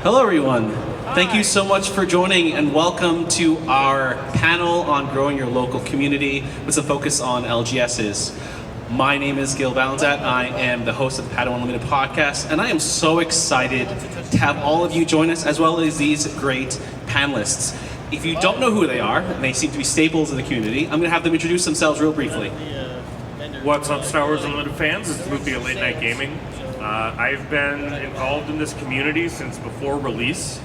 Hello, everyone. Thank you so much for joining, and welcome to our panel on growing your local community with a focus on LGSs. My name is Gil Valentat. I am the host of the Padawan Unlimited podcast, and I am so excited to have all of you join us, as well as these great panelists. If you don't know who they are, and they seem to be staples of the community, I'm going to have them introduce themselves real briefly. What's up, Star Wars Unlimited fans? It's Loopy at Late Night Gaming. I've been involved in this community since before release.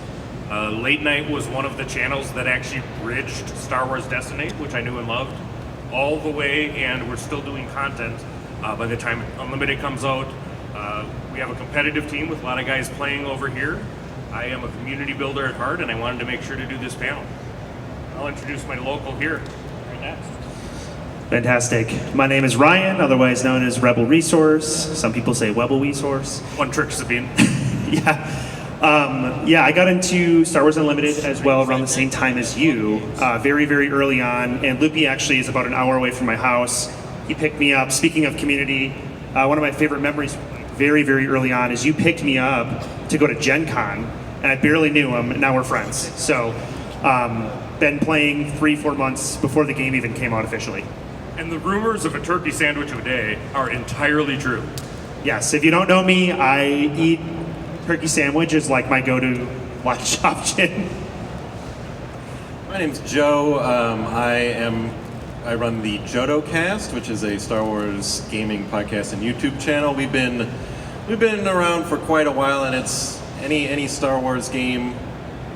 Late Night was one of the channels that actually bridged Star Wars Destiny, which I knew and loved, all the way, and we're still doing content. By the time Unlimited comes out, we have a competitive team with a lot of guys playing over here. I am a community builder at heart, and I wanted to make sure to do this panel. I'll introduce my local here. Right next. Fantastic. My name is Ryan, otherwise known as Rebel Resource. Some people say Webble Resource. One trick Sabine. I got into Star Wars Unlimited as well around the same time as you, very, very early on. And Loopy actually is about an hour away from my house. He picked me up. Speaking of community, one of my favorite memories very, very early on is you picked me up to go to Gen Con, and I barely knew him, and now we're friends. So, been playing 3-4 months before the game even came out officially. And the rumors of a turkey sandwich a day are entirely true. Yes, if you don't know me, I eat turkey sandwich is like my go-to lunch option. My name's Joe. I run the Jodo cast, which is a Star Wars gaming podcast and YouTube channel. We've been around for quite a while, and it's any Star Wars game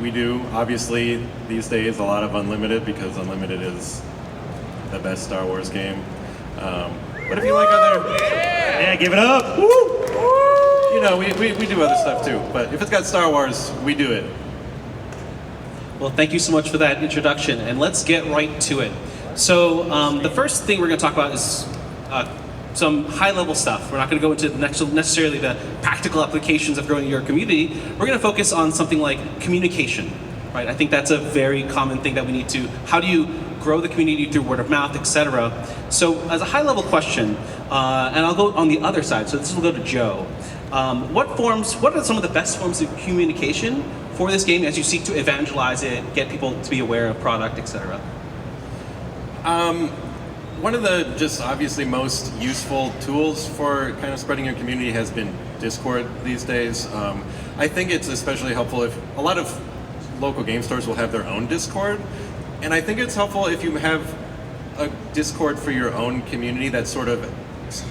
we do. Obviously, these days a lot of Unlimited, because Unlimited is the best Star Wars game. But if you like other, yeah, give it up. Woo! you know, we do other stuff too. But if it's got Star Wars, we do it. Well, thank you so much for that introduction, and let's get right to it. So the first thing we're going to talk about is some high-level stuff. We're not going to go into necessarily the practical applications of growing your community. We're going to focus on something like communication, right? I think that's a very common thing that we need to, how do you grow the community through word of mouth, etc. So as a high-level question, and I'll go on the other side, so this will go to Joe. What are some of the best forms of communication for this game as you seek to evangelize it, get people to be aware of product, etc.? One of the just obviously most useful tools for kind of spreading your community has been Discord these days. I think it's especially helpful if a lot of local game stores will have their own Discord, and I think it's helpful if you have a Discord for your own community that's sort of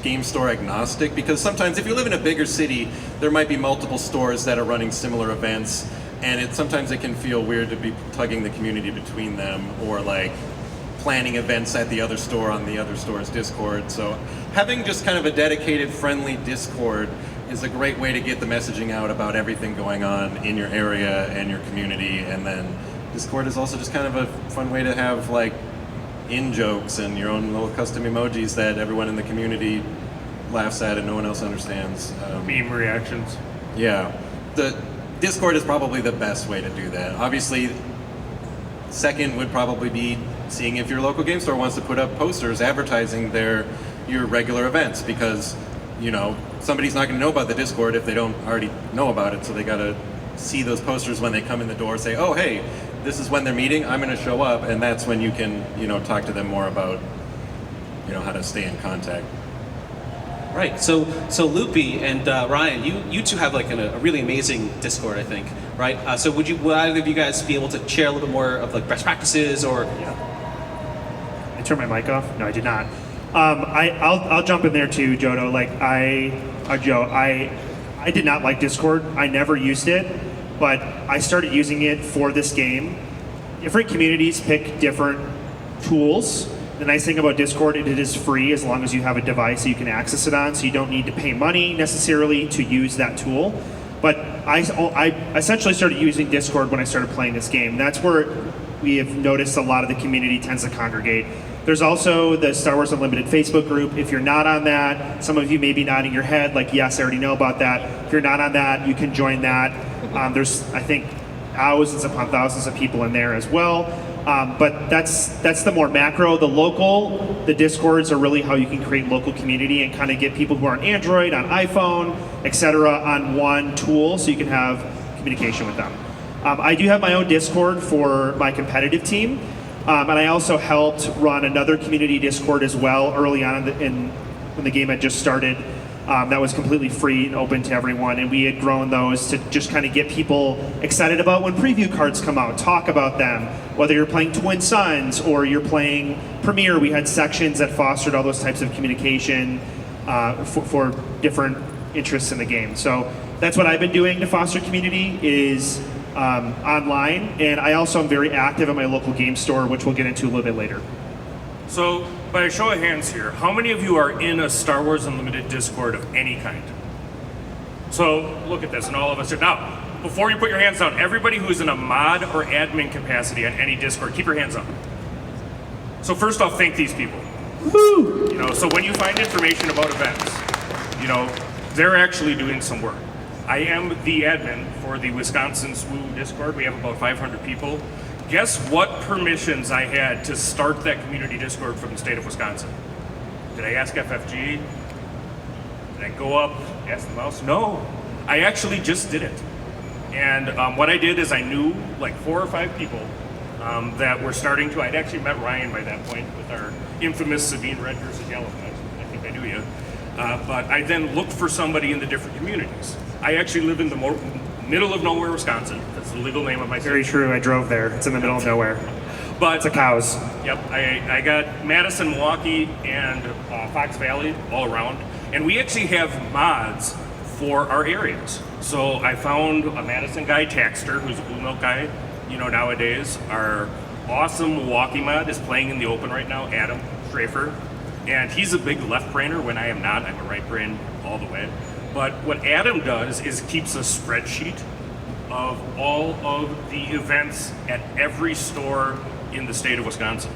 game store agnostic, because sometimes if you live in a bigger city, there might be multiple stores that are running similar events, and sometimes it can feel weird to be tugging the community between them, or like planning events at the other store on the other store's Discord. So having just kind of a dedicated, friendly Discord is a great way to get the messaging out about everything going on in your area and your community. And then Discord is also just kind of a fun way to have like in-jokes and your own little custom emojis that everyone in the community laughs at and no one else understands. Meme reactions. Yeah. The Discord is probably the best way to do that. Obviously, second would probably be seeing if your local game store wants to put up posters advertising your regular events, because you know somebody's not going to know about the Discord if they don't already know about it, so they got to see those posters when they come in the door, say, oh hey, this is when they're meeting, I'm going to show up, and that's when you can talk to them more about how to stay in contact. Right. So Loopy and Ryan, you two have like a really amazing Discord, I think, right? So would either of you guys be able to share a little bit more of like best practices or? Yeah. I turned my mic off. No, I did not. I'll jump in there too, Jodo. Like Joe, I did not like Discord. I never used it, but I started using it for this game. Different communities pick different tools. The nice thing about Discord, it is free as long as you have a device that you can access it on, so you don't need to pay money necessarily to use that tool. But I essentially started using Discord when I started playing this game. That's where we have noticed a lot of the community tends to congregate. There's also the Star Wars Unlimited Facebook group. If you're not on that, some of you may be nodding your head like, yes, I already know about that. If you're not on that, you can join that. There's, I think, thousands upon thousands of people in there as well. But that's the more macro. The Discords are really how you can create local community and kind of get people who are on Android, on iPhone, etc. on one tool, so you can have communication with them. I do have my own Discord for my competitive team, and I also helped run another community Discord as well early on when the game had just started. That was completely free and open to everyone, and we had grown those to just kind of get people excited about when preview cards come out, talk about them. Whether you're playing Twin Suns or you're playing Premiere, we had sections that fostered all those types of communication for different interests in the game. So that's what I've been doing to foster community is online, and I also am very active at my local game store, which we'll get into a little bit later. So, by a show of hands here, how many of you are in a Star Wars Unlimited Discord of any kind? So, look at this, and all of us are. Now, before you put your hands down, everybody who's in a mod or admin capacity on any Discord, keep your hands up. So first off, thank these people. Woo! You know, so when you find information about events, you know, they're actually doing some work. I am the admin for the Wisconsin SWU Discord. We have about 500 people. Guess what permissions I had to start that community Discord from the state of Wisconsin? Did I ask FFG? Did I go up, ask the mouse? No, I actually just did it. And what I did is I knew like 4 or 5 people that were starting to, I'd actually met Ryan by that point with our infamous Sabine Red versus Yellow match. I think I knew you. But I then looked for somebody in the different communities. I actually live in the middle of nowhere, Wisconsin. That's the legal name of my Very city. true. I drove there. It's in the middle of nowhere. But It's a cows. yep, I got Madison, Milwaukee, and Fox Valley all around. And we actually have mods for our areas. So I found a Madison guy, Taxter, who's a Blue Milk guy, you know, nowadays. Our awesome Milwaukee mod is playing in the open right now, Adam Schrafer. And he's a big left brainer when I am not. I'm a right brain all the way. But what Adam does is keeps a spreadsheet of all of the events at every store in the state of Wisconsin.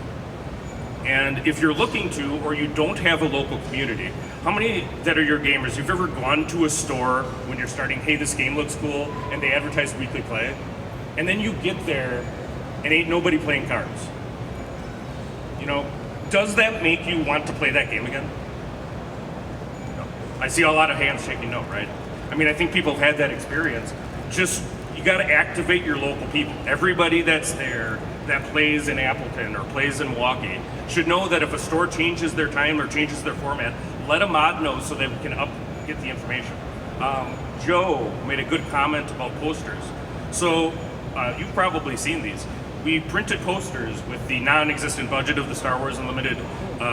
And if you're looking to, or you don't have a local community, how many that are your gamers, you've ever gone to a store when you're starting, hey, this game looks cool, and they advertise weekly play, and then you get there and ain't nobody playing cards? You know, does that make you want to play that game again? No. I see a lot of hands shaking no, right? I mean, I think people have had that experience. Just, you gotta activate your local people. Everybody that's there that plays in Appleton or plays in Milwaukee should know that if a store changes their time or changes their format, let a mod know so that we can get the information. Joe made a good comment about posters. So you've probably seen these. We printed posters with the non-existent budget of the Star Wars Unlimited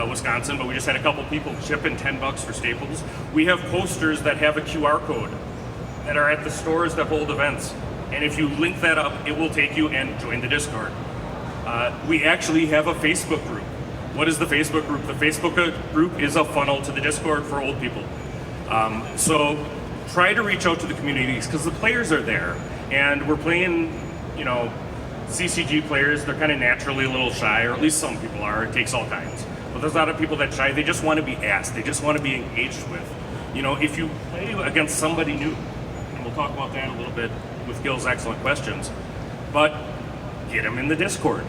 Wisconsin, but we just had a couple people chip in $10 for Staples. We have posters that have a QR code that are at the stores that hold events. And if you link that up, it will take you and join the Discord. We actually have a Facebook group. What is the Facebook group? The Facebook group is a funnel to the Discord for old people. So try to reach out to the communities because the players are there. And we're playing, you know, CCG players, they're kind of naturally a little shy, or at least some people are. It takes all kinds. But there's a lot of people that shy. They just want to be asked. They just want to be engaged with. You know, if you play against somebody new, and we'll talk about that a little bit with Gil's excellent questions, but get them in the Discord.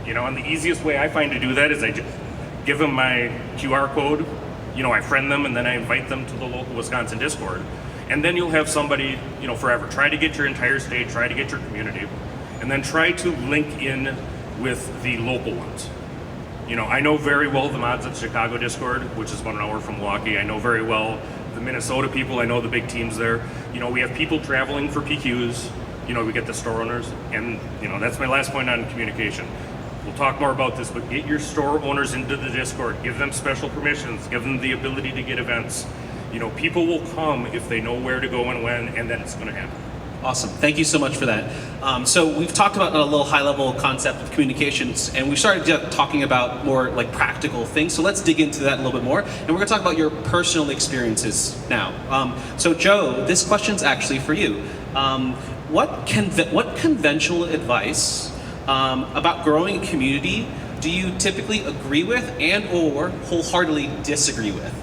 You know, and the easiest way I find to do that is I just give them my QR code, you know, I friend them, and then I invite them to the local Wisconsin Discord. And then you'll have somebody, you know, forever. Try to get your entire state, try to get your community, and then try to link in with the local ones. You know, I know very well the mods at the Chicago Discord, which is 1 hour from Milwaukee. I know very well the Minnesota people. I know the big teams there. You know, we have people traveling for PQs. You know, we get the store owners, and, you know, that's my last point on communication. We'll talk more about this, but get your store owners into the Discord. Give them special permissions. Give them the ability to get events. You know, people will come if they know where to go and when, and then it's going to happen. Awesome. Thank you so much for that. So we've talked about a little high-level concept of communications, and we started talking about more like practical things. So let's dig into that a little bit more, and we're going to talk about your personal experiences now. So Joe, this question's actually for you. What conventional advice about growing a community do you typically agree with and/or wholeheartedly disagree with?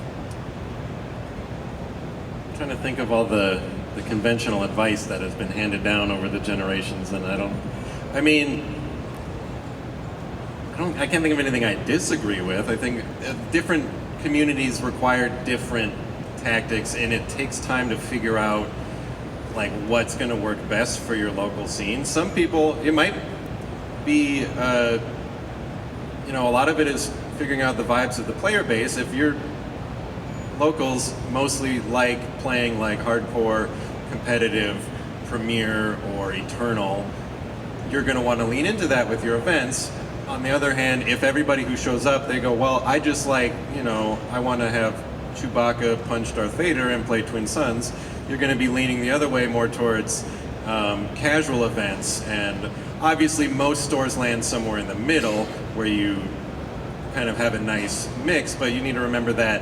I'm trying to think of all the conventional advice that has been handed down over the generations, and I can't think of anything I disagree with. I think different communities require different tactics, and it takes time to figure out like what's going to work best for your local scene. Some people, it might be, a lot of it is figuring out the vibes of the player base. If your locals mostly like playing like hardcore, competitive, Premier or Eternal, you're going to want to lean into that with your events. On the other hand, if everybody who shows up, they go, well, I just like, I want to have Chewbacca punch Darth Vader and play Twin Suns, you're going to be leaning the other way more towards casual events. And obviously most stores land somewhere in the middle where you kind of have a nice mix, but you need to remember that,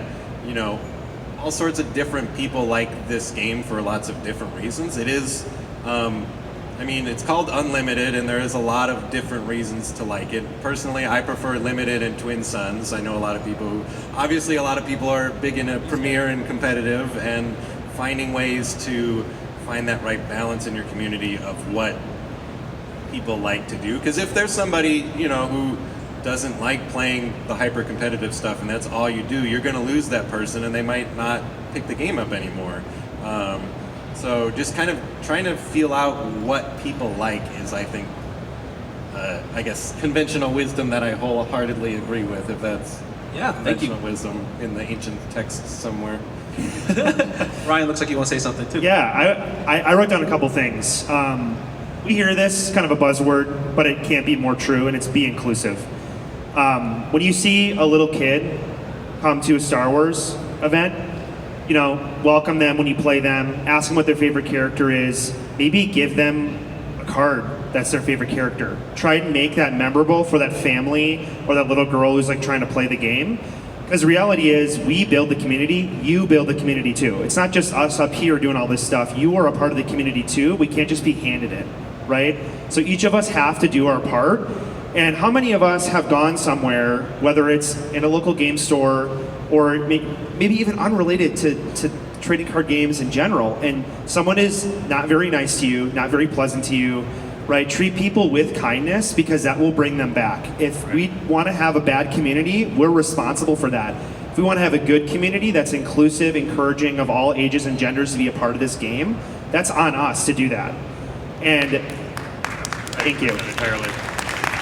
all sorts of different people like this game for lots of different reasons. It is, it's called Unlimited, and there is a lot of different reasons to like it. Personally, I prefer Limited and Twin Suns. I know a lot of people are big into Premier and competitive, and finding ways to find that right balance in your community of what people like to do. Because if there's somebody, who doesn't like playing the hyper competitive stuff and that's all you do, you're going to lose that person and they might not pick the game up anymore. So just kind of trying to feel out what people like is, I think, conventional wisdom that I wholeheartedly agree with, if that's Thank you. conventional wisdom in the ancient texts somewhere. Ryan, looks like you want to say something too. Yeah, I wrote down a couple things. We hear this, kind of a buzzword, but it can't be more true, and it's be inclusive. When you see a little kid come to a Star Wars event, welcome them when you play them, ask them what their favorite character is, maybe give them a card that's their favorite character. Try and make that memorable for that family or that little girl who's like trying to play the game. Because the reality is, we build the community, you build the community too. It's not just us up here doing all this stuff. You are a part of the community too. We can't just be handed it, right? So each of us have to do our part. And how many of us have gone somewhere, whether it's in a local game store or maybe even unrelated to trading card games in general, and someone is not very nice to you, not very pleasant to you, right? Treat people with kindness, because that will bring them back. If we want to have a bad community, we're responsible for that. If we want to have a good community that's inclusive, encouraging of all ages and genders to be a part of this game, that's on us to do that. And thank you. Entirely.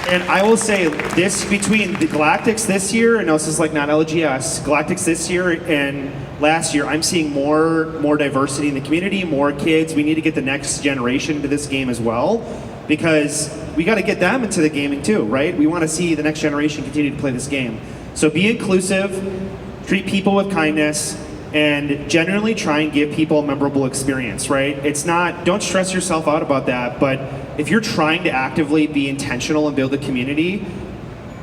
And I will say this, between the Galactics this year, I know this is like not LGS, Galactics this year and last year, I'm seeing more diversity in the community, more kids. We need to get the next generation into this game as well, because we got to get them into the gaming too, right? We want to see the next generation continue to play this game. So be inclusive, treat people with kindness, and generally try and give people a memorable experience, right? It's not, don't stress yourself out about that, but if you're trying to actively be intentional and build a community,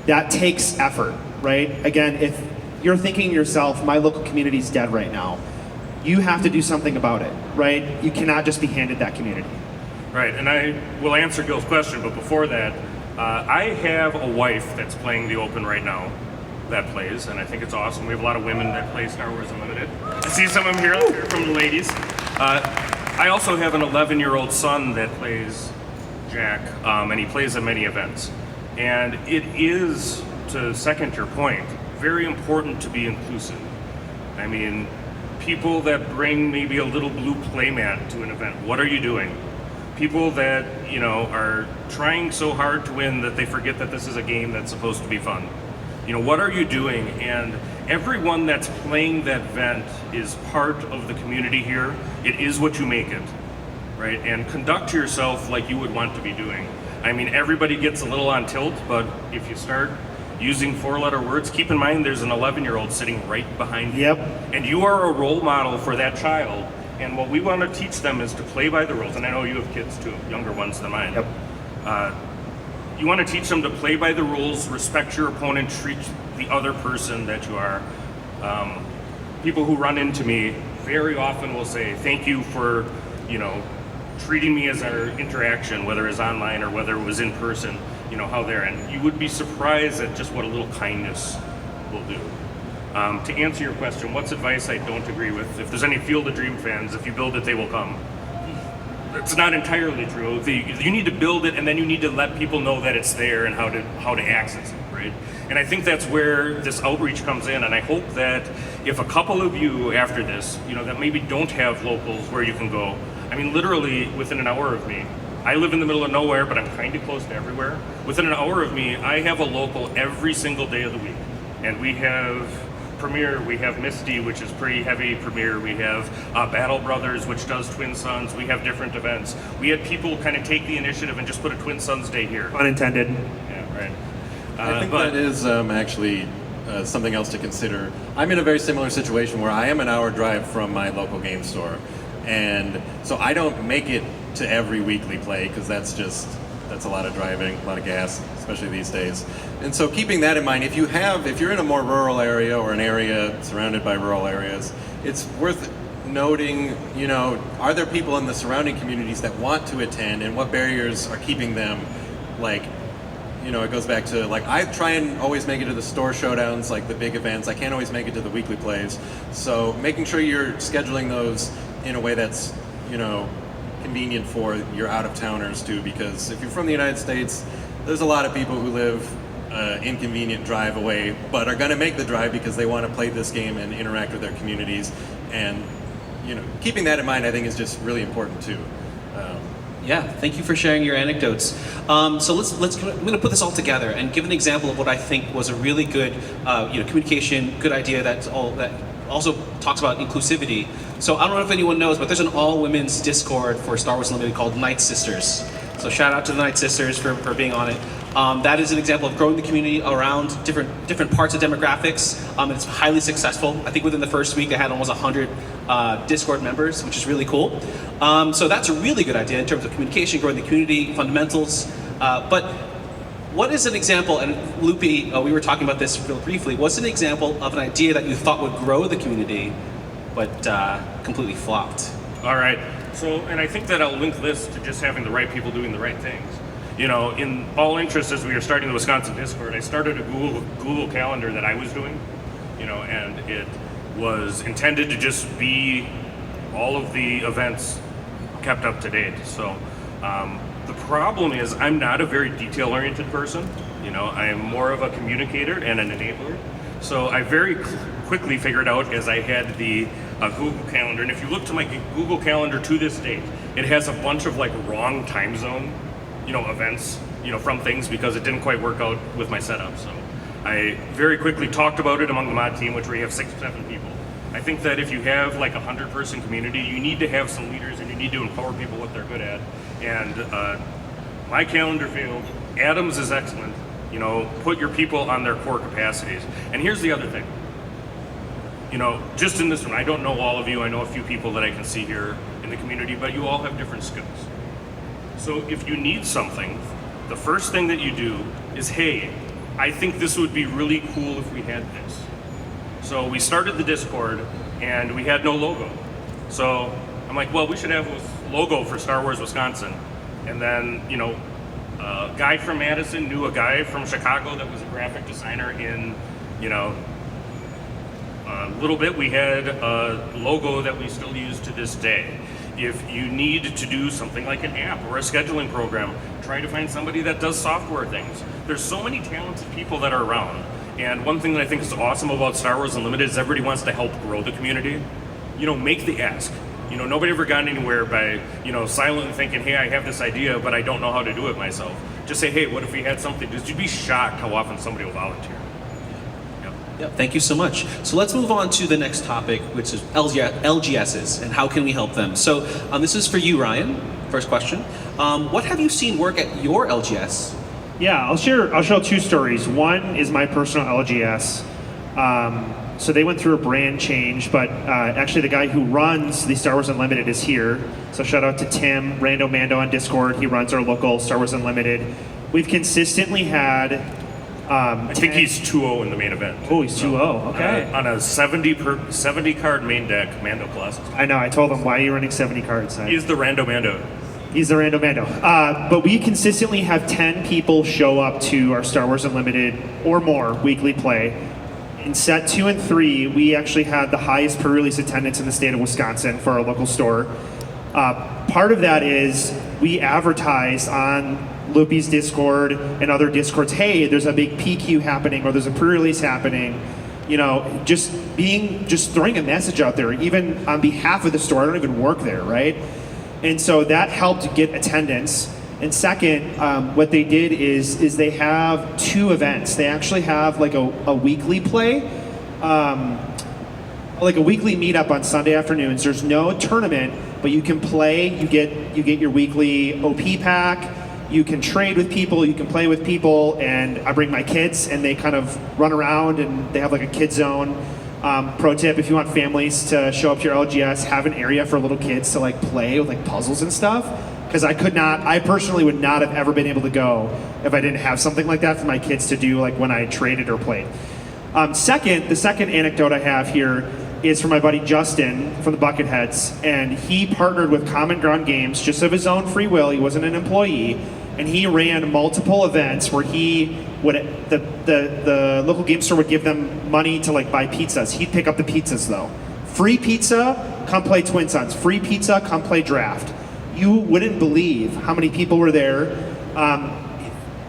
that takes effort, right? Again, if you're thinking to yourself, my local community is dead right now, you have to do something about it, right? You cannot just be handed that community. Right, and I will answer Gil's question, but before that, I have a wife that's playing the Open right now that plays, and I think it's awesome. We have a lot of women that play Star Wars Unlimited. I see some of them here from the ladies. I also have an 11-year-old son that plays Jack, and he plays at many events. And it is, to second your point, very important to be inclusive. I mean, people that bring maybe a little blue playmat to an event, what are you doing? People that, are trying so hard to win that they forget that this is a game that's supposed to be fun. What are you doing? And everyone that's playing that event is part of the community here. It is what you make it, right? And conduct yourself like you would want to be doing. I mean, everybody gets a little on tilt, but if you start using 4-letter words, keep in mind there's an 11-year-old sitting right behind you. Yep. And you are a role model for that child. And what we want to teach them is to play by the rules. And I know you have kids too, younger ones than mine. Yep. You want to teach them to play by the rules, respect your opponent, treat the other person that you are. People who run into me very often will say, thank you for, treating me as our interaction, whether it's online or whether it was in person, how they're, and you would be surprised at just what a little kindness will do. To answer your question, what's advice I don't agree with? If there's any Field of Dream fans, if you build it, they will come. It's not entirely true. You need to build it, and then you need to let people know that it's there and how to access it, right? And I think that's where this outreach comes in. And I hope that if a couple of you after this, that maybe don't have locals where you can go, I mean, literally within an hour of me. I live in the middle of nowhere, but I'm kind of close to everywhere. Within an hour of me, I have a local every single day of the week. And we have Premiere, we have Misty, which is pretty heavy Premiere. We have Battle Brothers, which does Twin Suns. We have different events. We had people kind of take the initiative and just put a Twin Suns Day here. Unintended. Yeah, right. I think that is actually something else to consider. I'm in a very similar situation where I am an hour drive from my local game store. And so I don't make it to every weekly play because that's a lot of driving, a lot of gas, especially these days. And so keeping that in mind, if you're in a more rural area or an area surrounded by rural areas, it's worth noting, are there people in the surrounding communities that want to attend, and what barriers are keeping them? Like, it goes back to, like, I try and always make it to the store showdowns, like the big events. I can't always make it to the weekly plays. So making sure you're scheduling those in a way that's, convenient for your out-of-towners too, because if you're from the United States, there's a lot of people who live inconvenient drive away, but are going to make the drive because they want to play this game and interact with their communities. And keeping that in mind, I think, is just really important too. Yeah, thank you for sharing your anecdotes. So let's I'm going to put this all together and give an example of what I think was a really good communication, good idea that also talks about inclusivity. So I don't know if anyone knows, but there's an all-women's Discord for Star Wars Unlimited called Night Sisters. So shout out to the Night Sisters for being on it. That is an example of growing the community around different parts of demographics. It's highly successful. I think within the first week they had almost 100 Discord members, which is really cool. So that's a really good idea in terms of communication, growing the community, fundamentals. But what is an example, and Loopy, we were talking about this real briefly, what's an example of an idea that you thought would grow the community, but completely flopped? All right. So, and I think that I'll link this to just having the right people doing the right things. In all interest, as we were starting the Wisconsin Discord, I started a Google Calendar that I was doing, and it was intended to just be all of the events kept up to date. So the problem is I'm not a very detail-oriented person. I am more of a communicator and an enabler. So I very quickly figured out as I had the Google Calendar, and if you look to my Google Calendar to this date, it has a bunch of wrong time zone, events, from things because it didn't quite work out with my setup. So I very quickly talked about it among the mod team, which we have 6 or 7 people. I think that if you have a 100-person community, you need to have some leaders and you need to empower people what they're good at. And my calendar failed. Adam's is excellent. Put your people on their core capacities. And here's the other thing. Just in this room, I don't know all of you. I know a few people that I can see here in the community, but you all have different skills. So if you need something, the first thing that you do is, hey, I think this would be really cool if we had this. So we started the Discord and we had no logo. So I'm like, well, we should have a logo for Star Wars Wisconsin. And then, a guy from Madison knew a guy from Chicago that was a graphic designer in, a little bit. We had a logo that we still use to this day. If you need to do something like an app or a scheduling program, try to find somebody that does software things. There's so many talented people that are around. And one thing that I think is awesome about Star Wars Unlimited is everybody wants to help grow the community. Make the ask. Nobody ever got anywhere by, silently thinking, hey, I have this idea, but I don't know how to do it myself. Just say, hey, what if we had something? Just you'd be shocked how often somebody will volunteer. Yep, thank you so much. So let's move on to the next topic, which is LGSs and how can we help them. So this is for you, Ryan. First question. What have you seen work at your LGS? Yeah, I'll share 2 stories. One is my personal LGS. So they went through a brand change, but actually the guy who runs the Star Wars Unlimited is here. So shout out to Tim, Rando Mando on Discord. He runs our local Star Wars Unlimited. We've consistently had I think he's 2-0 in the main event. Oh, he's 2-0. Okay. On a 70 card main deck, Mando Plus. I know. I told him, why are you running 70 cards? He's the Rando Mando. He's the Rando Mando. But we consistently have 10 people show up to our Star Wars Unlimited or more weekly play. In set 2 and 3, we actually had the highest per-release attendance in the state of Wisconsin for our local store. Part of that is we advertised on Loopy's Discord and other Discords, hey, there's a big PQ happening or there's a pre-release happening. Just throwing a message out there, even on behalf of the store. I don't even work there, right? And so that helped get attendance. And second, what they did is they have 2 events. They actually have like a weekly play, like a weekly meetup on Sunday afternoons. There's no tournament, but you can play. You get your weekly OP pack. You can trade with people. You can play with people. And I bring my kids, and they kind of run around, and they have like a kid zone. Pro tip: if you want families to show up to your LGS, have an area for little kids to like play with like puzzles and stuff. Because I personally would not have ever been able to go if I didn't have something like that for my kids to do, like when I traded or played. The second anecdote I have here is from my buddy Justin from the Bucketheads, and he partnered with Common Ground Games just of his own free will. He wasn't an employee, and he ran multiple events where he would the local game store would give them money to like buy pizzas. He'd pick up the pizzas though. Free pizza, come play Twin Sons. Free pizza, come play Draft. You wouldn't believe how many people were there.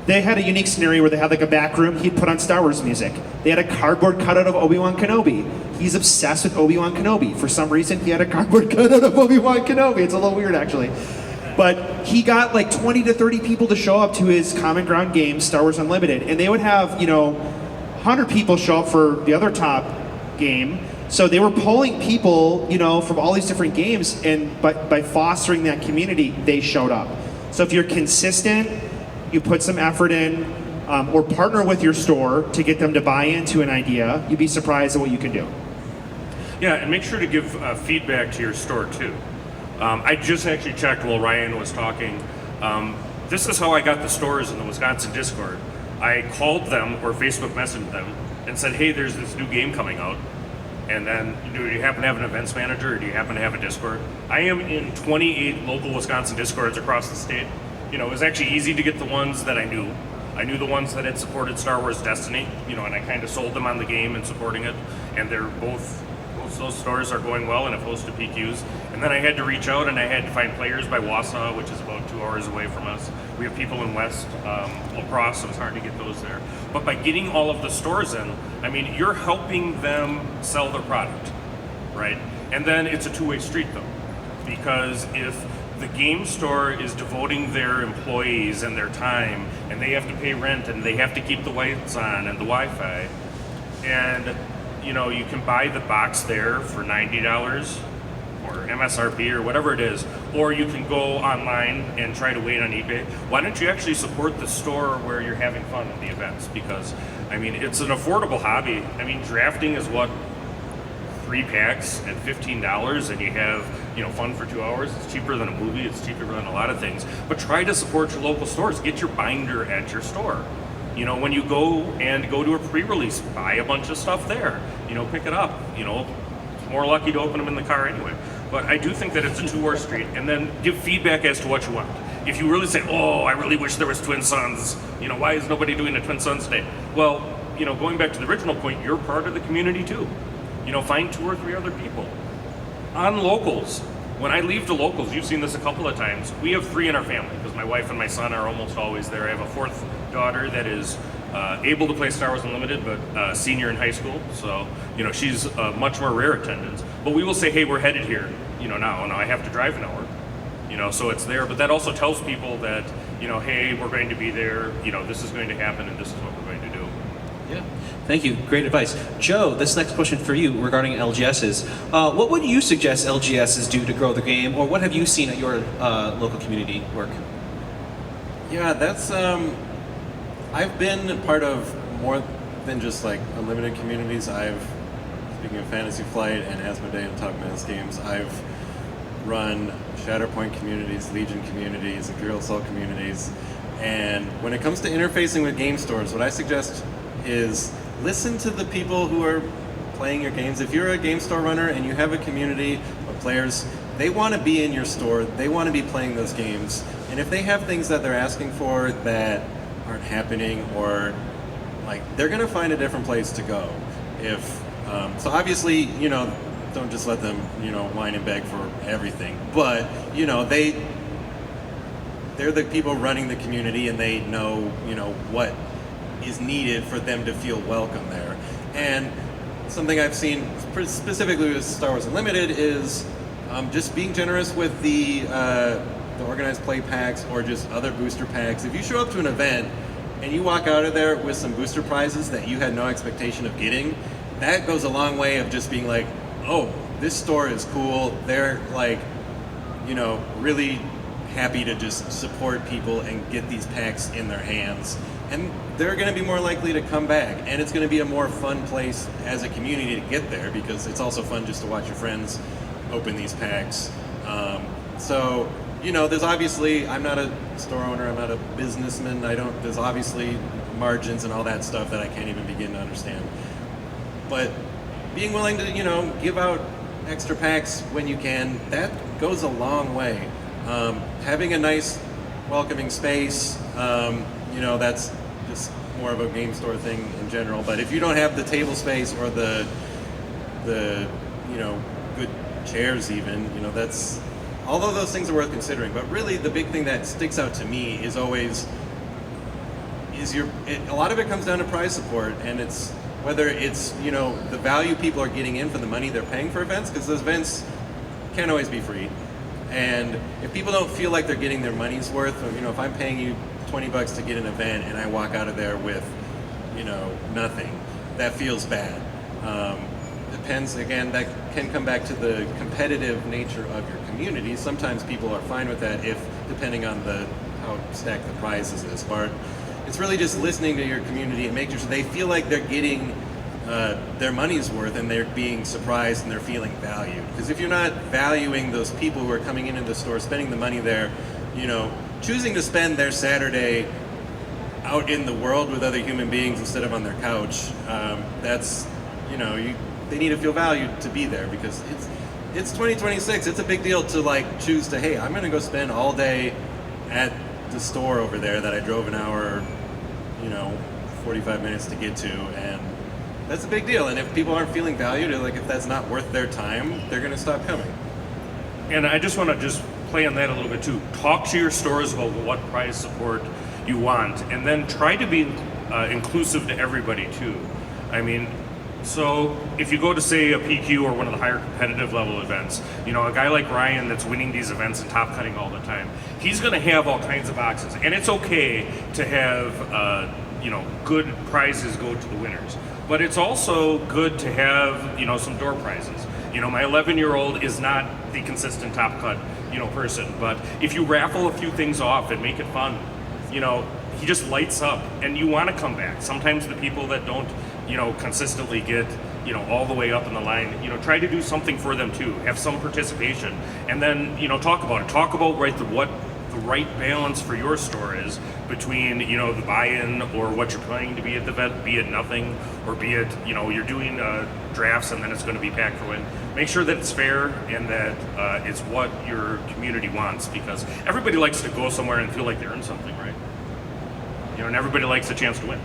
They had a unique scenario where they had like a back room. He'd put on Star Wars music. They had a cardboard cutout of Obi-Wan Kenobi. He's obsessed with Obi-Wan Kenobi. For some reason, he had a cardboard cutout of Obi-Wan Kenobi. It's a little weird, actually. But he got like 20 to 30 people to show up to his Common Ground game, Star Wars Unlimited. And they would have, 100 people show up for the other top game. So they were pulling people, from all these different games, and by fostering that community, they showed up. So if you're consistent, you put some effort in, or partner with your store to get them to buy into an idea, you'd be surprised at what you can do. Yeah, and make sure to give feedback to your store too. I just actually checked while Ryan was talking. This is how I got the stores in the Wisconsin Discord. I called them or Facebook messaged them and said, hey, there's this new game coming out. And then, do you happen to have an events manager, or do you happen to have a Discord? I am in 28 local Wisconsin Discords across the state. It was actually easy to get the ones that I knew. I knew the ones that had supported Star Wars Destiny, and I kind of sold them on the game and supporting it. And they're both of those stores are going well and have hosted PQs. And then I had to reach out and I had to find players by Wausau, which is about 2 hours away from us. We have people in West La Crosse, so it's hard to get those there. But by getting all of the stores in, you're helping them sell their product, right? And then it's a two-way street though, because if the game store is devoting their employees and their time, and they have to pay rent, and they have to keep the lights on and the Wi-Fi, and you can buy the box there for $90 or MSRP or whatever it is, or you can go online and try to wait on eBay. Why don't you actually support the store where you're having fun at the events? Because it's an affordable hobby. Drafting is what, 3 packs at $15, and you have fun for 2 hours. It's cheaper than a movie. It's cheaper than a lot of things. But try to support your local stores. Get your binder at your store. When you go to a pre-release, buy a bunch of stuff there. Pick it up. It's more lucky to open them in the car anyway. But I do think that it's a two-way street, and then give feedback as to what you want. If you really say, oh, I really wish there was Twin Sons, why is nobody doing a Twin Sons Day? Well, going back to the original point, you're part of the community too. Find 2 or 3 other people. On locals, when I leave to locals, you've seen this a couple of times, we have 3 in our family, because my wife and my son are almost always there. I have a 4th daughter that is able to play Star Wars Unlimited, but senior in high school, so she's much more rare attendance. But we will say, hey, we're headed here, now I have to drive an hour, so it's there. But that also tells people that, hey, we're going to be there, this is going to happen, and this is what we're going to do. Yeah, thank you. Great advice. Joe, this next question for you regarding LGSs. What would you suggest LGSs do to grow the game, or what have you seen at your local community work? Yeah, that's I've been part of more than just like unlimited communities. Speaking of Fantasy Flight and Asmodee and Top Menace games, I've run Shatterpoint communities, Legion communities, Imperial Assault communities, and when it comes to interfacing with game stores, what I suggest is listen to the people who are playing your games. If you're a game store runner and you have a community of players, they want to be in your store, they want to be playing those games, and if they have things that they're asking for that aren't happening, or they're going to find a different place to go. So obviously, don't just let them, whine and beg for everything, but they're the people running the community, and they know, what is needed for them to feel welcome there. And something I've seen specifically with Star Wars Unlimited is Just being generous with the organized play packs or just other booster packs. If you show up to an event and you walk out of there with some booster prizes that you had no expectation of getting, that goes a long way of just being like, oh, this store is cool. They're like, really happy to just support people and get these packs in their hands. And they're going to be more likely to come back. And it's going to be a more fun place as a community to get there, because it's also fun just to watch your friends open these packs. So, there's obviously, I'm not a store owner, I'm not a businessman, there's obviously margins and all that stuff that I can't even begin to understand. But being willing to, give out extra packs when you can, that goes a long way. Having a nice, welcoming space, that's just more of a game store thing in general. But if you don't have the table space or the good chairs even, that's, although those things are worth considering. But really the big thing that sticks out to me is always, a lot of it comes down to prize support, and it's whether it's, the value people are getting in for the money they're paying for events, because those events can't always be free. And if people don't feel like they're getting their money's worth, if I'm paying you $20 to get an event and I walk out of there with, nothing, that feels bad. Depends, again, that can come back to the competitive nature of your community. Sometimes people are fine with that depending on how stacked the prizes is. But it's really just listening to your community and making sure they feel like they're getting their money's worth and they're being surprised and they're feeling valued. Because if you're not valuing those people who are coming into the store, spending the money there, choosing to spend their Saturday out in the world with other human beings instead of on their couch, that's, they need to feel valued to be there, because it's 2026. It's a big deal to choose to, hey, I'm going to go spend all day at the store over there that I drove an hour, 45 minutes to get to, and that's a big deal. And if people aren't feeling valued, or if that's not worth their time, they're going to stop coming. And I just want to play on that a little bit too. Talk to your stores about what prize support you want, and then try to be inclusive to everybody too. I mean, so if you go to, say, a PQ or one of the higher competitive level events, a guy like Ryan that's winning these events and top cutting all the time, he's going to have all kinds of boxes, and it's okay to have good prizes go to the winners. But it's also good to have some door prizes. My 11-year-old is not the consistent top cut person, but if you raffle a few things off and make it fun, he just lights up, and you want to come back. Sometimes the people that don't consistently get, all the way up in the line, try to do something for them too. Have some participation, and then, talk about it. Talk about what the right balance for your store is between, the buy-in or what you're planning to be at the event, be it nothing, or be it, you're doing drafts and then it's going to be packed for win. Make sure that it's fair and that it's what your community wants, because everybody likes to go somewhere and feel like they earned something, right? And everybody likes a chance to win.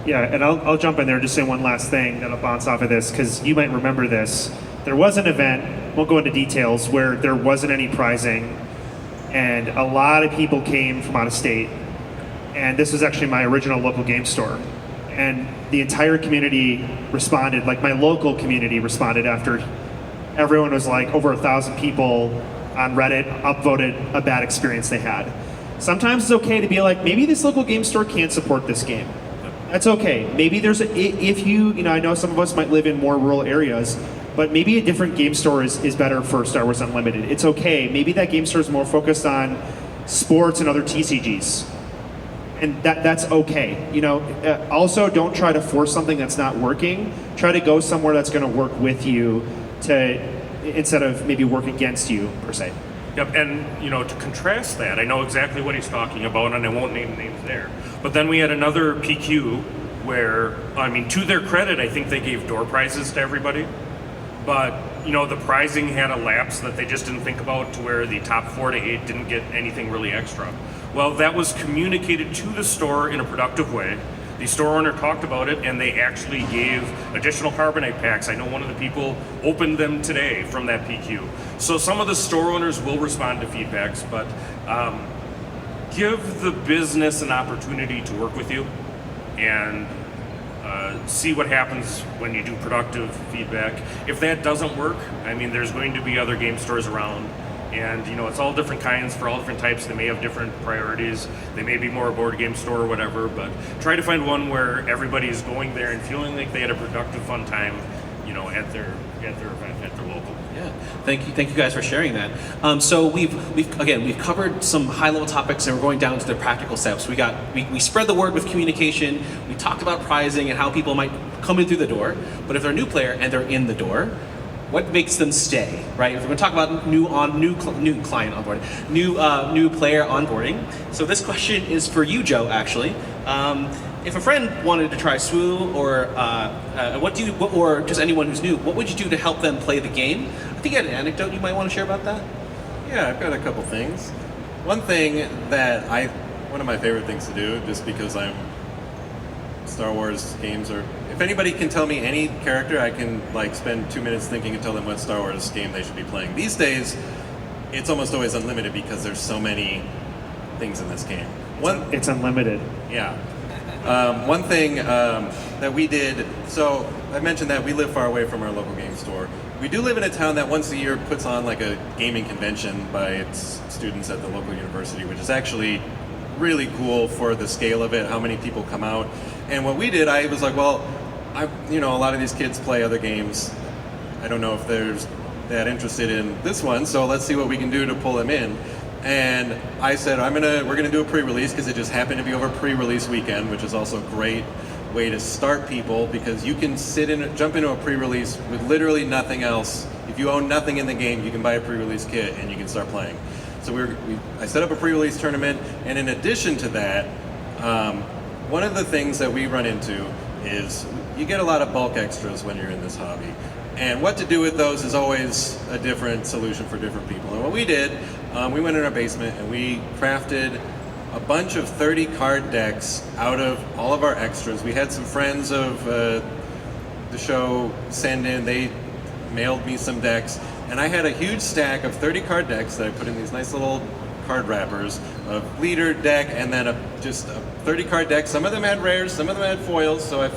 Yeah, and I'll jump in there and just say one last thing that'll bounce off of this, because you might remember this. There was an event, won't go into details, where there wasn't any prizing, and a lot of people came from out of state. And this was actually my original local game store. And the entire community responded, my local community responded after everyone was over 1,000 people on Reddit upvoted a bad experience they had. Sometimes it's okay to be maybe this local game store can't support this game. That's okay. Maybe there's if you I know some of us might live in more rural areas, but maybe a different game store is better for Star Wars Unlimited. It's okay. Maybe that game store is more focused on sports and other TCGs. And that's okay. Also, don't try to force something that's not working. Try to go somewhere that's going to work with you instead of maybe work against you, per se. Yep, and to contrast that, I know exactly what he's talking about, and I won't name names there. But then we had another PQ where, to their credit, I think they gave door prizes to everybody. But the prizing had a lapse that they just didn't think about, to where the top 4 to 8 didn't get anything really extra. Well, that was communicated to the store in a productive way. The store owner talked about it, and they actually gave additional carbonite packs. I know one of the people opened them today from that PQ. So some of the store owners will respond to feedbacks, but give the business an opportunity to work with you, and see what happens when you do productive feedback. If that doesn't work, I mean, there's going to be other game stores around, and it's all different kinds for all different types. They may have different priorities. They may be more a board game store or whatever, but try to find one where everybody is going there and feeling like they had a productive, fun time, at their event, at their local. Yeah, thank you guys for sharing that. So we've covered some high level topics, and we're going down to the practical steps. We spread the word with communication. We talked about prizing and how people might come in through the door, but if they're a new player and they're in the door, what makes them stay, right? If we're going to talk about new client onboarding, new player onboarding. So this question is for you, Joe. Actually, if a friend wanted to try SWU, or just anyone who's new, what would you do to help them play the game? I think you had an anecdote you might want to share about that. Yeah, I've got a couple things. One of my favorite things to do, just because Star Wars games are. If anybody can tell me any character, I can spend 2 minutes thinking and tell them what Star Wars game they should be playing. These days, it's almost always unlimited because there's so many things in this game. It's unlimited. Yeah. One thing that we did, so I mentioned that we live far away from our local game store. We do live in a town that once a year puts on a gaming convention by its students at the local university, which is actually really cool for the scale of it, how many people come out. And what we did, I was like, well, a lot of these kids play other games. I don't know if they're that interested in this one, so let's see what we can do to pull them in. And I said, we're gonna do a pre-release because it just happened to be over pre-release weekend, which is also a great way to start people because you can jump into a pre-release with literally nothing else. If you own nothing in the game, you can buy a pre-release kit and you can start playing. So I set up a pre-release tournament, and in addition to that, one of the things that we run into is you get a lot of bulk extras when you're in this hobby. And what to do with those is always a different solution for different people. And what we did, we went in our basement and we crafted a bunch of 30 card decks out of all of our extras. We had some friends of the show send in, they mailed me some decks, and I had a huge stack of 30 card decks that I put in these nice little card wrappers of leader deck, and then just a 30 card deck. Some of them had rares, some of them had foils, so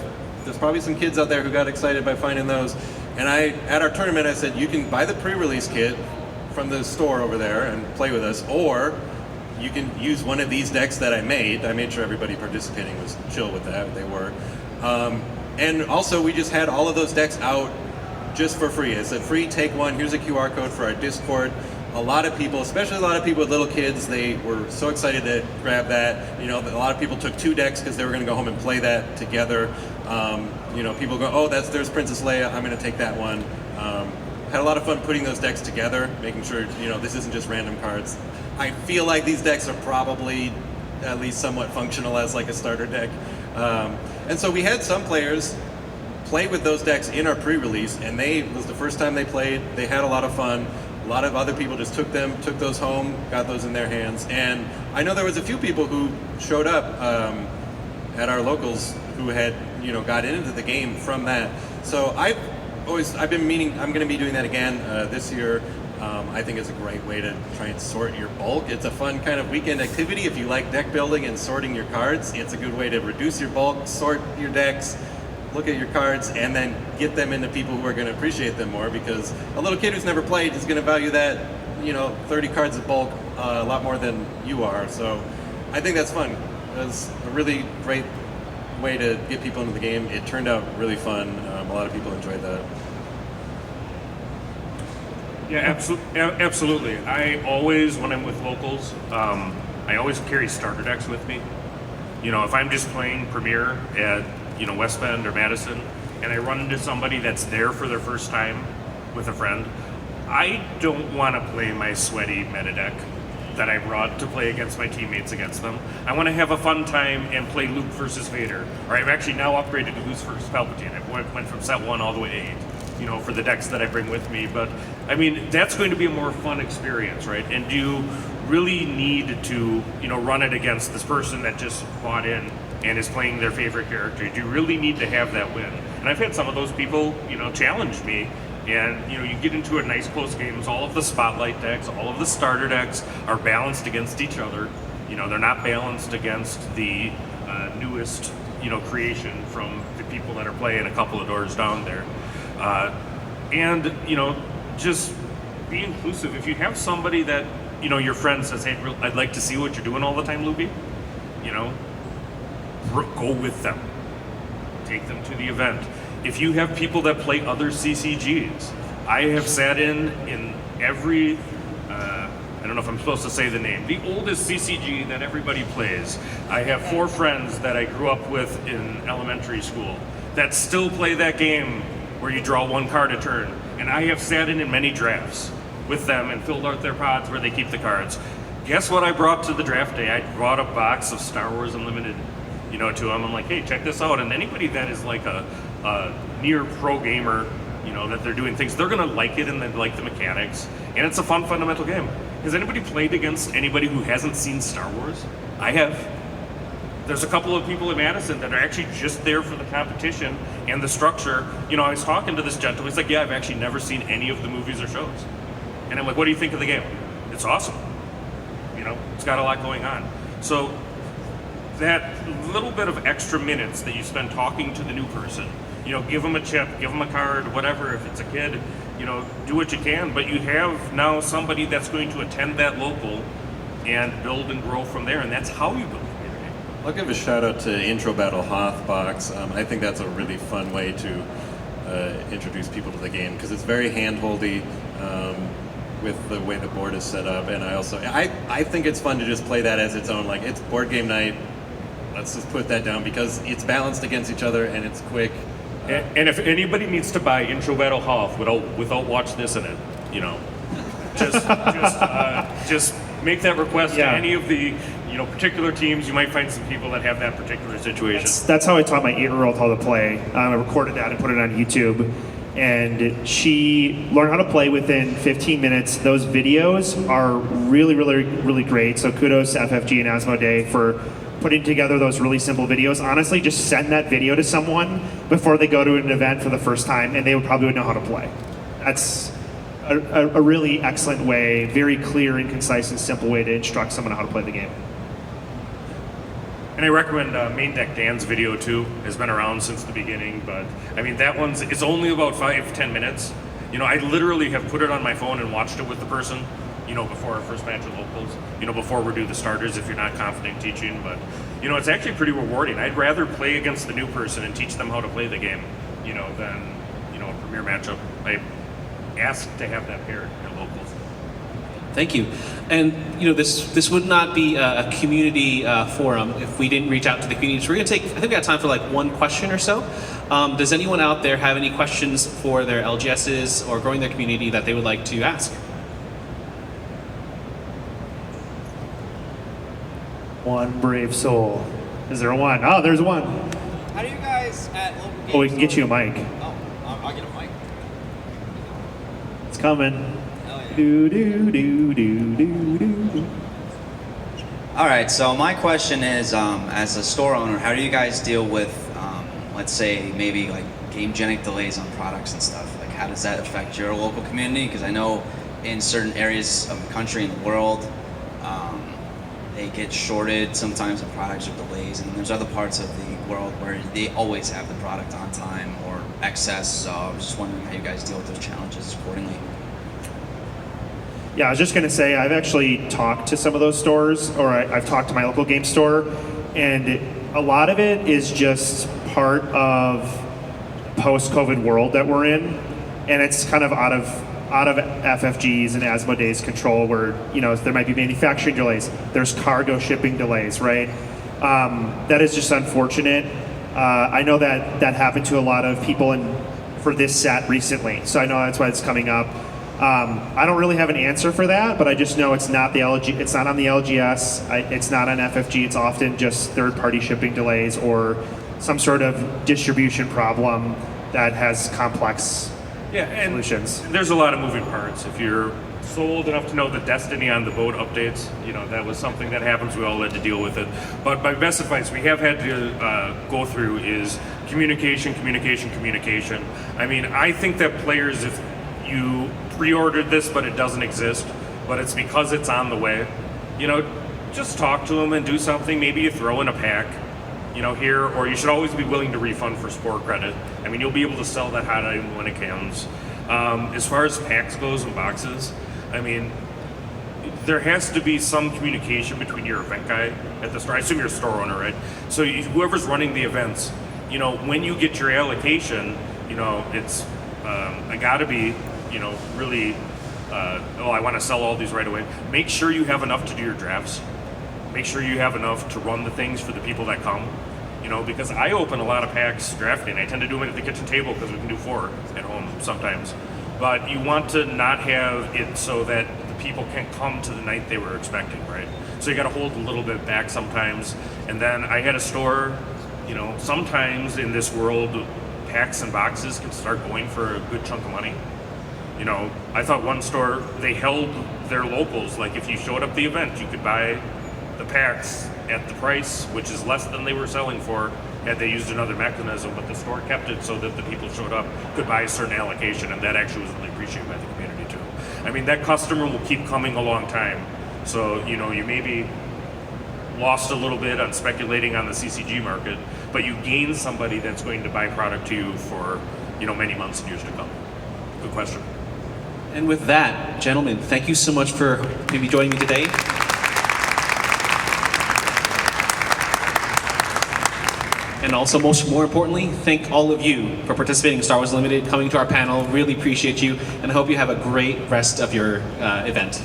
there's probably some kids out there who got excited by finding those. And at our tournament, I said, you can buy the pre-release kit from the store over there and play with us, or you can use one of these decks that I made. I made sure everybody participating was chill with that. They were. And also, we just had all of those decks out just for free. I said, free, take one. Here's a QR code for our Discord. A lot of people, especially a lot of people with little kids, they were so excited to grab that. A lot of people took 2 decks because they were going to go home and play that together. People go, oh, there's Princess Leia, I'm going to take that one. Had a lot of fun putting those decks together, making sure, this isn't just random cards. I feel like these decks are probably at least somewhat functional as a starter deck. And so we had some players play with those decks in our pre-release, and it was the first time they played. They had a lot of fun. A lot of other people just took those home, got those in their hands. And I know there was a few people who showed up at our locals who had, got into the game from that. So I've been meaning, I'm going to be doing that again this year. I think it's a great way to try and sort your bulk. It's a fun kind of weekend activity. If you like deck building and sorting your cards, it's a good way to reduce your bulk, sort your decks, look at your cards, and then get them into people who are going to appreciate them more, because a little kid who's never played is going to value that, 30 cards of bulk a lot more than you are. So I think that's fun. It's a really great way to get people into the game. It turned out really fun. A lot of people enjoyed that. Yeah, absolutely. I always, when I'm with locals, I always carry starter decks with me. If I'm just playing Premier at West Bend or Madison, and I run into somebody that's there for their first time with a friend, I don't want to play my sweaty meta deck that I brought to play against my teammates against them. I want to have a fun time and play Luke versus Vader. Or I've actually now upgraded to Luke versus Palpatine. I went from set 1 all the way to 8, for the decks that I bring with me. But, I mean, that's going to be a more fun experience, right? And do you really need to, run it against this person that just bought in and is playing their favorite character? Do you really need to have that win? And I've had some of those people, challenge me. And, you get into a nice close games. All of the spotlight decks, all of the starter decks are balanced against each other. They're not balanced against the newest, creation from the people that are playing a couple of doors down there. And just be inclusive. If you have somebody that your friend says, "Hey, I'd like to see what you're doing all the time, Loopy," go with them. Take them to the event. If you have people that play other CCGs, I have sat in every, I don't know if I'm supposed to say the name, the oldest CCG that everybody plays. I have 4 friends that I grew up with in elementary school that still play that game where you draw 1 card a turn. And I have sat in many drafts with them and filled out their pods where they keep the cards. Guess what I brought to the draft day? I brought a box of Star Wars Unlimited, to them. I'm like, hey, check this out. And anybody that is like a near pro gamer, that they're doing things, they're gonna like it and they like the mechanics. And it's a fun, fundamental game. Has anybody played against anybody who hasn't seen Star Wars? I have. There's a couple of people in Madison that are actually just there for the competition and the structure. I was talking to this gentleman. He's like, yeah, I've actually never seen any of the movies or shows. And I'm like, what do you think of the game? It's awesome. It's got a lot going on. So that little bit of extra minutes that you spend talking to the new person, give them a chip, give them a card, whatever. If it's a kid, do what you can. But you have now somebody that's going to attend that local and build and grow from there. And that's how you build. I'll give a shout out to Intro Battle Hoth box. I think that's a really fun way to introduce people to the game because it's very hand-holdy with the way the board is set up. And I think it's fun to just play that as its own. Like, it's board game night. Let's just put that down because it's balanced against each other and it's quick. And if anybody needs to buy Intro Battle Hoth without Watch This in it, just make that request to any of the particular teams. You might find some people that have that particular situation. That's how I taught my 8-year-old how to play. I recorded that and put it on YouTube. And she learned how to play within 15 minutes. Those videos are really, really, really great. So kudos to FFG and Asmodee for putting together those really simple videos. Honestly, just send that video to someone before they go to an event for the first time and they probably would know how to play. That's a really excellent way, very clear and concise and simple way to instruct someone how to play the game. And I recommend Main Deck Dan's video too. Has been around since the beginning, but I mean that it's only about 5-10 minutes. I literally have put it on my phone and watched it with the person, before our first match of locals, before we do the starters if you're not confident teaching. But, it's actually pretty rewarding. I'd rather play against the new person and teach them how to play the game, than, a premier matchup. I asked to have that paired at locals. Thank you. And this would not be a community forum if we didn't reach out to the community. So we're going to take, I think we got time for like 1 question or so. Does anyone out there have any questions for their LGSs or growing their community that they would like to ask? One brave soul. Is there one? Oh, there's one. How do you guys at local games? Oh, we can get you a mic. Oh, I'll get a mic. It's coming. Hell yeah. Do do do do do do. All right, so my question is, as a store owner, how do you guys deal with, let's say, maybe like game-genic delays on products and stuff? Like, how does that affect your local community? Because I know in certain areas of the country and the world, they get shorted sometimes if products are delays, and then there's other parts of the world where they always have the product on time or excess. So I was just wondering how you guys deal with those challenges accordingly. Yeah, I was just going to say, I've actually talked to some of those stores, or I've talked to my local game store, and a lot of it is just part of post-COVID world that we're in, and it's kind of out of FFG's and Asmodee's control, where there might be manufacturing delays, there's cargo shipping delays, right? That is just unfortunate. I know that happened to a lot of people for this set recently, so I know that's why it's coming up. I don't really have an answer for that, but I just know it's not it's not on the LGS, it's not on FFG. It's often just third-party shipping delays or some sort of distribution problem that has complex solutions. There's a lot of moving parts. If you're old enough to know the Destiny on the boat updates, that was something that happens. We all had to deal with it. But my best advice we have had to go through is communication. I mean, I think that players, if you pre-ordered this but it doesn't exist, but it's because it's on the way, just talk to them and do something. Maybe you throw in a pack, here, or you should always be willing to refund for sport credit. I mean, you'll be able to sell that hot item when it comes. As far as packs goes and boxes, I mean, there has to be some communication between your event guy at the store. I assume you're a store owner, right? So whoever's running the events, when you get your allocation, it's I gotta be, really. I want to sell all these right away. Make sure you have enough to do your drafts. Make sure you have enough to run the things for the people that come. Because I open a lot of packs drafting. I tend to do them at the kitchen table because we can do 4 at home sometimes. But you want to not have it so that the people can come to the night they were expecting, right? So you got to hold a little bit back sometimes. And then I had a store, sometimes in this world, packs and boxes can start going for a good chunk of money. I thought one store, they held their locals. Like if you showed up the event, you could buy the packs at the price, which is less than they were selling for had they used another mechanism, but the store kept it so that the people showed up could buy a certain allocation, and that actually was really appreciated by the community too. I mean, that customer will keep coming a long time. So, you maybe lost a little bit on speculating on the CCG market, but you gain somebody that's going to buy product to you for, many months and years to come. Good question. And with that, gentlemen, thank you so much for maybe joining me today. And also, more importantly, thank all of you for participating in Star Wars Unlimited, coming to our panel. Really appreciate you, and I hope you have a great rest of your event.